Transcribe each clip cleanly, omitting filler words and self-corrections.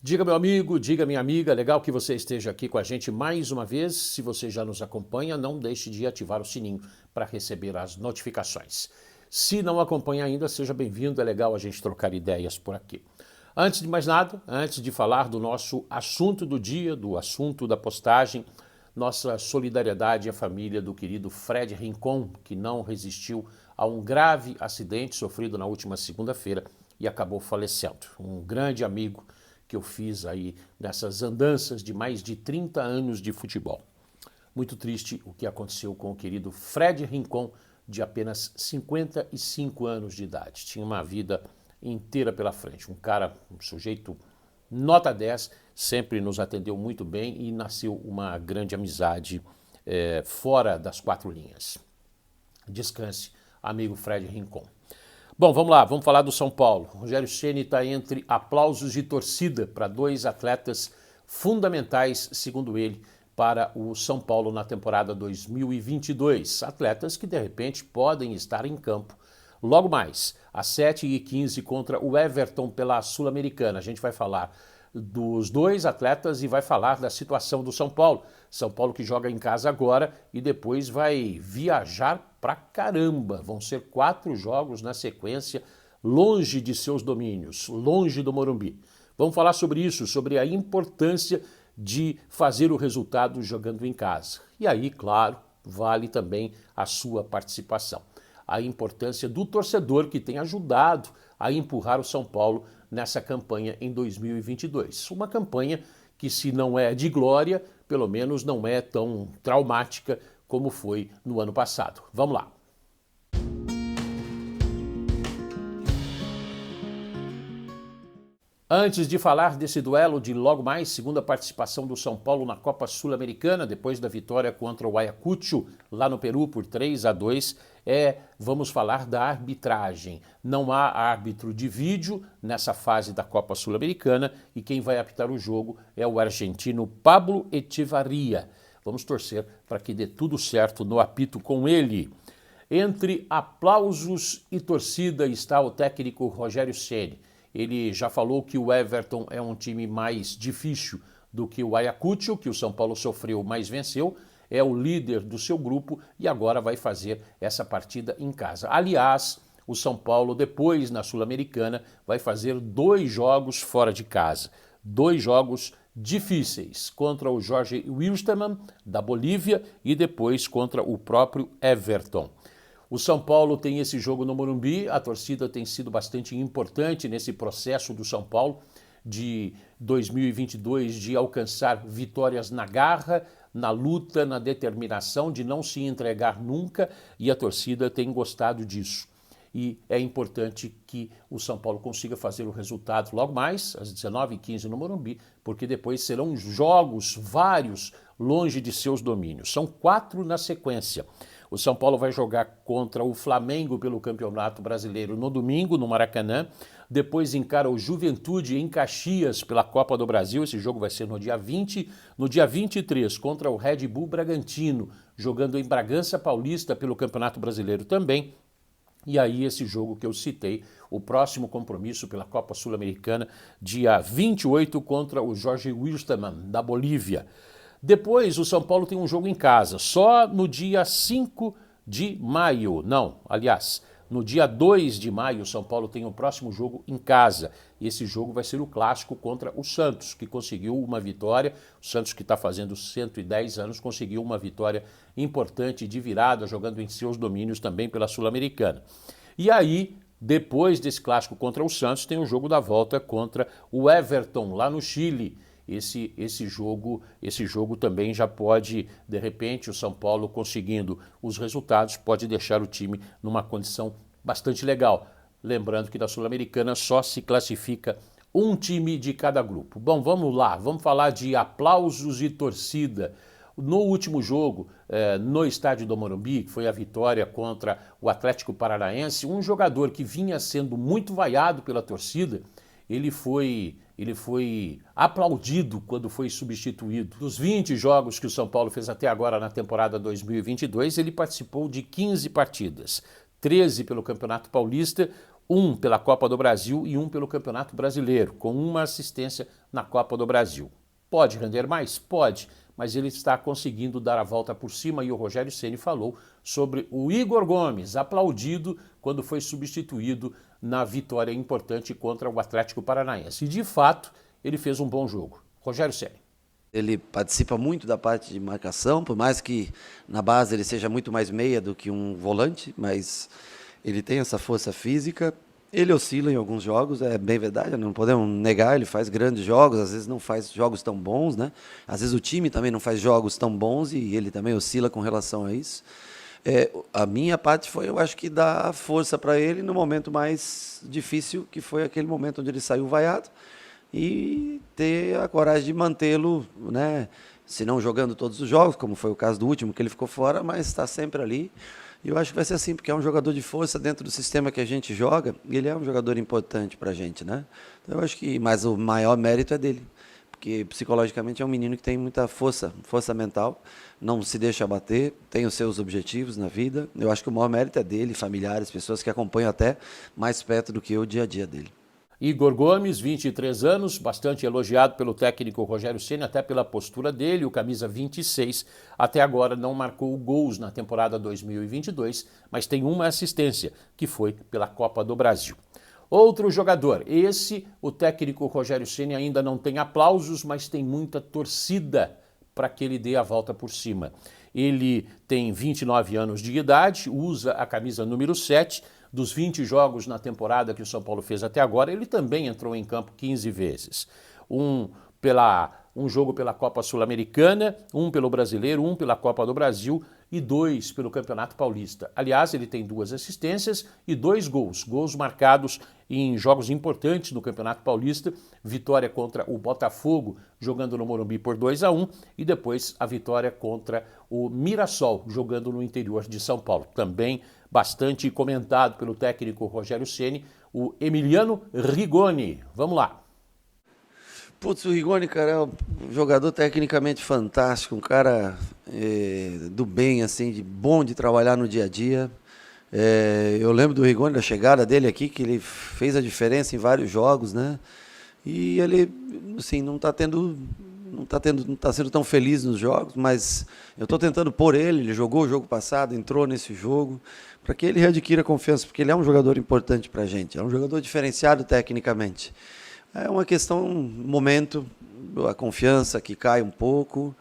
Diga, meu amigo, diga, minha amiga, legal que você esteja aqui com a gente mais uma vez. Se você já nos acompanha, não deixe de ativar o sininho para receber as notificações. Se não acompanha ainda, seja bem-vindo, é legal a gente trocar ideias por aqui. Antes de mais nada, antes de falar do nosso assunto do dia, do assunto da postagem, nossa solidariedade à família do querido Fred Rincon, que não resistiu a um grave acidente sofrido na última segunda-feira e acabou falecendo. Um grande amigo que eu fiz aí nessas andanças de mais de 30 anos de futebol. Muito triste o que aconteceu com o querido Fred Rincon, de apenas 55 anos de idade. Tinha uma vida inteira pela frente. Um sujeito nota 10, sempre nos atendeu muito bem e nasceu uma grande amizade fora das quatro linhas. Descanse, amigo Fred Rincon. Bom, vamos lá, vamos falar do São Paulo. O Rogério Ceni está entre aplausos de torcida para dois atletas fundamentais, segundo ele, para o São Paulo na temporada 2022. Atletas que, de repente, podem estar em campo logo mais, às 7h15 contra o Everton pela Sul-Americana. A gente vai falar dos dois atletas e vai falar da situação do São Paulo. São Paulo que joga em casa agora e depois vai viajar pra caramba. Vão ser 4 jogos na sequência, longe de seus domínios, longe do Morumbi. Vamos falar sobre isso, sobre a importância de fazer o resultado jogando em casa. E aí, claro, vale também a sua participação. A importância do torcedor que tem ajudado a empurrar o São Paulo nessa campanha em 2022. Uma campanha que, se não é de glória, pelo menos não é tão traumática como foi no ano passado. Vamos lá. Antes de falar desse duelo de logo mais, segunda participação do São Paulo na Copa Sul-Americana, depois da vitória contra o Ayacucho, lá no Peru, por 3-2, vamos falar da arbitragem. Não há árbitro de vídeo nessa fase da Copa Sul-Americana e quem vai apitar o jogo é o argentino Pablo Echevarría. Vamos torcer para que dê tudo certo no apito com ele. Entre aplausos e torcida está o técnico Rogério Ceni. Ele já falou que o Everton é um time mais difícil do que o Ayacucho, que o São Paulo sofreu, mas venceu. É o líder do seu grupo e agora vai fazer essa partida em casa. Aliás, o São Paulo, depois na Sul-Americana, vai fazer 2 jogos fora de casa. 2 jogos difíceis, contra o Jorge Wilstermann, da Bolívia, e depois contra o próprio Everton. O São Paulo tem esse jogo no Morumbi, a torcida tem sido bastante importante nesse processo do São Paulo de 2022 de alcançar vitórias na garra, na luta, na determinação, de não se entregar nunca, e a torcida tem gostado disso. E é importante que o São Paulo consiga fazer o resultado logo mais, às 19h15 no Morumbi, porque depois serão jogos vários longe de seus domínios. São 4 na sequência. O São Paulo vai jogar contra o Flamengo pelo Campeonato Brasileiro no domingo, no Maracanã. Depois encara o Juventude em Caxias pela Copa do Brasil. Esse jogo vai ser no dia 20. No dia 23, contra o Red Bull Bragantino, jogando em Bragança Paulista pelo Campeonato Brasileiro também. E aí esse jogo que eu citei, o próximo compromisso pela Copa Sul-Americana, dia 28 contra o Jorge Wilstermann, da Bolívia. Depois o São Paulo tem um jogo em casa, só no dia 5 de maio. Não, aliás, no dia 2 de maio o São Paulo tem o próximo jogo em casa. E esse jogo vai ser o clássico contra o Santos, que conseguiu uma vitória. O Santos, que está fazendo 110 anos, conseguiu uma vitória importante de virada, jogando em seus domínios também pela Sul-Americana. E aí, depois desse clássico contra o Santos, tem o jogo da volta contra o Everton, lá no Chile. Esse jogo também já pode, de repente, o São Paulo conseguindo os resultados, pode deixar o time numa condição bastante legal. Lembrando que na Sul-Americana só se classifica um time de cada grupo. Bom, vamos lá, vamos falar de aplausos e torcida. No último jogo, no estádio do Morumbi, que foi a vitória contra o Atlético Paranaense, um jogador que vinha sendo muito vaiado pela torcida, ele foi aplaudido quando foi substituído. Dos 20 jogos que o São Paulo fez até agora na temporada 2022, ele participou de 15 partidas. 13 pelo Campeonato Paulista, 1 pela Copa do Brasil e 1 pelo Campeonato Brasileiro, com uma assistência na Copa do Brasil. Pode render mais? Pode, mas ele está conseguindo dar a volta por cima e o Rogério Ceni falou sobre o Igor Gomes, aplaudido quando foi substituído na vitória importante contra o Atlético Paranaense. E de fato, ele fez um bom jogo. Rogério Ceni. Ele participa muito da parte de marcação, por mais que na base ele seja muito mais meia do que um volante, mas ele tem essa força física. Ele oscila em alguns jogos, é bem verdade, não podemos negar, ele faz grandes jogos, às vezes não faz jogos tão bons, né? Às vezes o time também não faz jogos tão bons e ele também oscila com relação a isso. A minha parte foi, eu acho que dar força para ele no momento mais difícil, que foi aquele momento onde ele saiu vaiado, e ter a coragem de mantê-lo, né? Se não jogando todos os jogos, como foi o caso do último, que ele ficou fora, mas está sempre ali. E eu acho que vai ser assim, porque é um jogador de força dentro do sistema que a gente joga, e ele é um jogador importante para a gente, né? Então eu acho que, mas o maior mérito é dele, porque psicologicamente é um menino que tem muita força mental, não se deixa abater, tem os seus objetivos na vida. Eu acho que o maior mérito é dele, familiares, pessoas que acompanham até mais perto do que o dia a dia dele. Igor Gomes, 23 anos, bastante elogiado pelo técnico Rogério Ceni, até pela postura dele, o camisa 26, até agora não marcou gols na temporada 2022, mas tem uma assistência, que foi pela Copa do Brasil. Outro jogador, esse o técnico Rogério Ceni ainda não tem aplausos, mas tem muita torcida para que ele dê a volta por cima. Ele tem 29 anos de idade, usa a camisa número 7, dos 20 jogos na temporada que o São Paulo fez até agora, ele também entrou em campo 15 vezes. Um jogo pela Copa Sul-Americana, um pelo Brasileiro, um pela Copa do Brasil e 2 pelo Campeonato Paulista. Aliás, ele tem 2 assistências e 2 gols marcados em jogos importantes no Campeonato Paulista, vitória contra o Botafogo, jogando no Morumbi por 2-1, e depois a vitória contra o Mirassol, jogando no interior de São Paulo. Também bastante comentado pelo técnico Rogério Ceni, o Emiliano Rigoni. Vamos lá. Putz, o Rigoni, cara, é um jogador tecnicamente fantástico, um cara do bem, assim, bom de trabalhar no dia a dia. Eu lembro do Rigoni, da chegada dele aqui, que ele fez a diferença em vários jogos, né? E ele, assim, não está sendo tão feliz nos jogos, mas eu estou tentando pôr ele jogou o jogo passado, entrou nesse jogo, para que ele readquira confiança, porque ele é um jogador importante para a gente, é um jogador diferenciado tecnicamente. É uma questão, momento, a confiança que cai um pouco,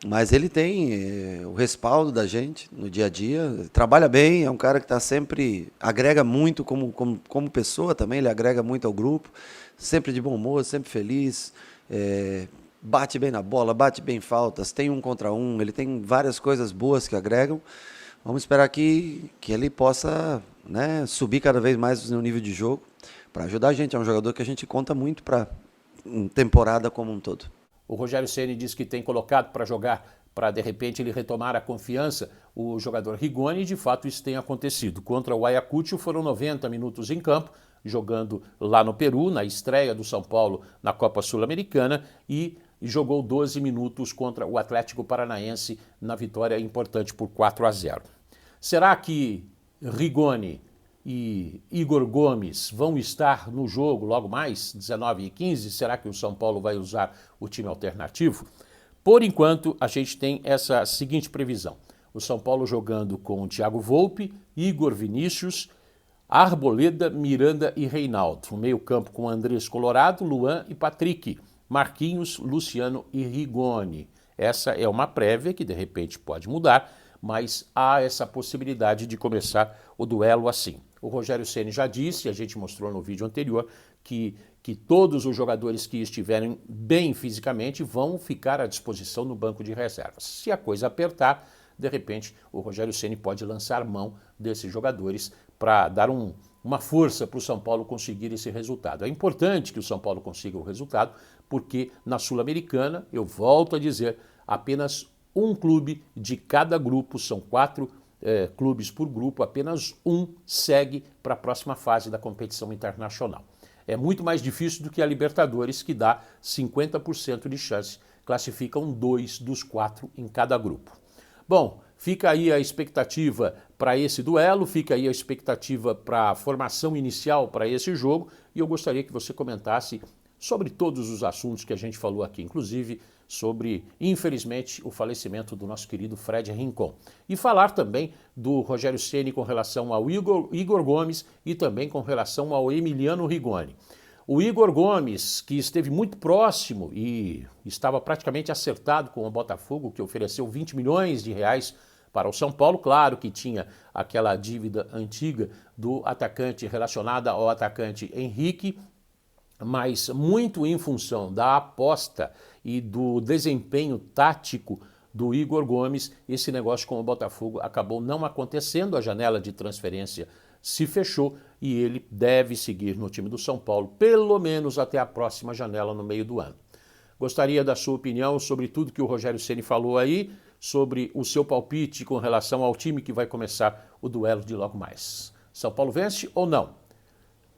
mas ele tem o respaldo da gente no dia a dia, trabalha bem, é um cara que está sempre, agrega muito como pessoa também, ele agrega muito ao grupo, sempre de bom humor, sempre feliz, bate bem na bola, bate bem faltas, tem 1 contra 1, ele tem várias coisas boas que agregam. Vamos esperar que ele possa, né, subir cada vez mais no nível de jogo, para ajudar a gente. É um jogador que a gente conta muito para temporada como um todo. O Rogério Ceni diz que tem colocado para jogar, para de repente ele retomar a confiança, o jogador Rigoni, e de fato isso tem acontecido. Contra o Ayacucho foram 90 minutos em campo, jogando lá no Peru, na estreia do São Paulo na Copa Sul-Americana, e jogou 12 minutos contra o Atlético Paranaense na vitória importante por 4-0. Será que Rigoni e Igor Gomes vão estar no jogo logo mais, 19h15? Será que o São Paulo vai usar o time alternativo? Por enquanto, a gente tem essa seguinte previsão. O São Paulo jogando com o Thiago Volpi, Igor Vinícius, Arboleda, Miranda e Reinaldo. O meio-campo com Andrés Colorado, Luan e Patrick. Marquinhos, Luciano e Rigoni. Essa é uma prévia que de repente pode mudar, mas há essa possibilidade de começar o duelo assim. O Rogério Ceni já disse, a gente mostrou no vídeo anterior, que todos os jogadores que estiverem bem fisicamente vão ficar à disposição no banco de reservas. Se a coisa apertar, de repente o Rogério Ceni pode lançar mão desses jogadores para dar uma força para o São Paulo conseguir esse resultado. É importante que o São Paulo consiga o resultado, porque na Sul-Americana, eu volto a dizer, apenas um clube de cada grupo, são 4 clubes por grupo, apenas um segue para a próxima fase da competição internacional. É muito mais difícil do que a Libertadores, que dá 50% de chance, classificam 2 dos 4 em cada grupo. Bom, fica aí a expectativa para esse duelo, fica aí a expectativa para a formação inicial para esse jogo e eu gostaria que você comentasse sobre todos os assuntos que a gente falou aqui, inclusive sobre, infelizmente, o falecimento do nosso querido Fred Rincon. E falar também do Rogério Ceni com relação ao Igor Gomes e também com relação ao Emiliano Rigoni. O Igor Gomes, que esteve muito próximo e estava praticamente acertado com o Botafogo, que ofereceu 20 milhões de reais para o São Paulo, claro que tinha aquela dívida antiga do atacante relacionada ao atacante Henrique, mas muito em função da aposta e do desempenho tático do Igor Gomes, esse negócio com o Botafogo acabou não acontecendo, a janela de transferência se fechou e ele deve seguir no time do São Paulo, pelo menos até a próxima janela no meio do ano. Gostaria da sua opinião sobre tudo que o Rogério Ceni falou aí, sobre o seu palpite com relação ao time que vai começar o duelo de logo mais. São Paulo vence ou não?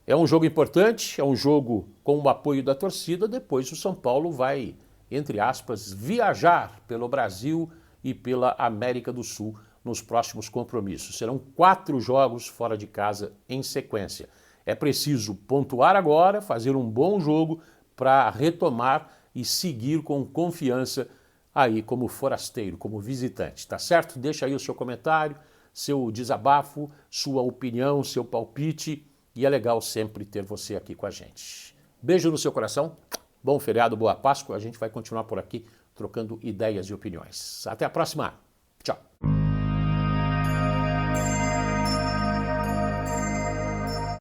É um jogo importante, é um jogo com o apoio da torcida, depois o São Paulo vai, entre aspas, viajar pelo Brasil e pela América do Sul nos próximos compromissos. Serão 4 jogos fora de casa em sequência. É preciso pontuar agora, fazer um bom jogo para retomar e seguir com confiança aí como forasteiro, como visitante, tá certo? Deixa aí o seu comentário, seu desabafo, sua opinião, seu palpite. E é legal sempre ter você aqui com a gente. Beijo no seu coração, bom feriado, boa Páscoa. A gente vai continuar por aqui trocando ideias e opiniões. Até a próxima. Tchau.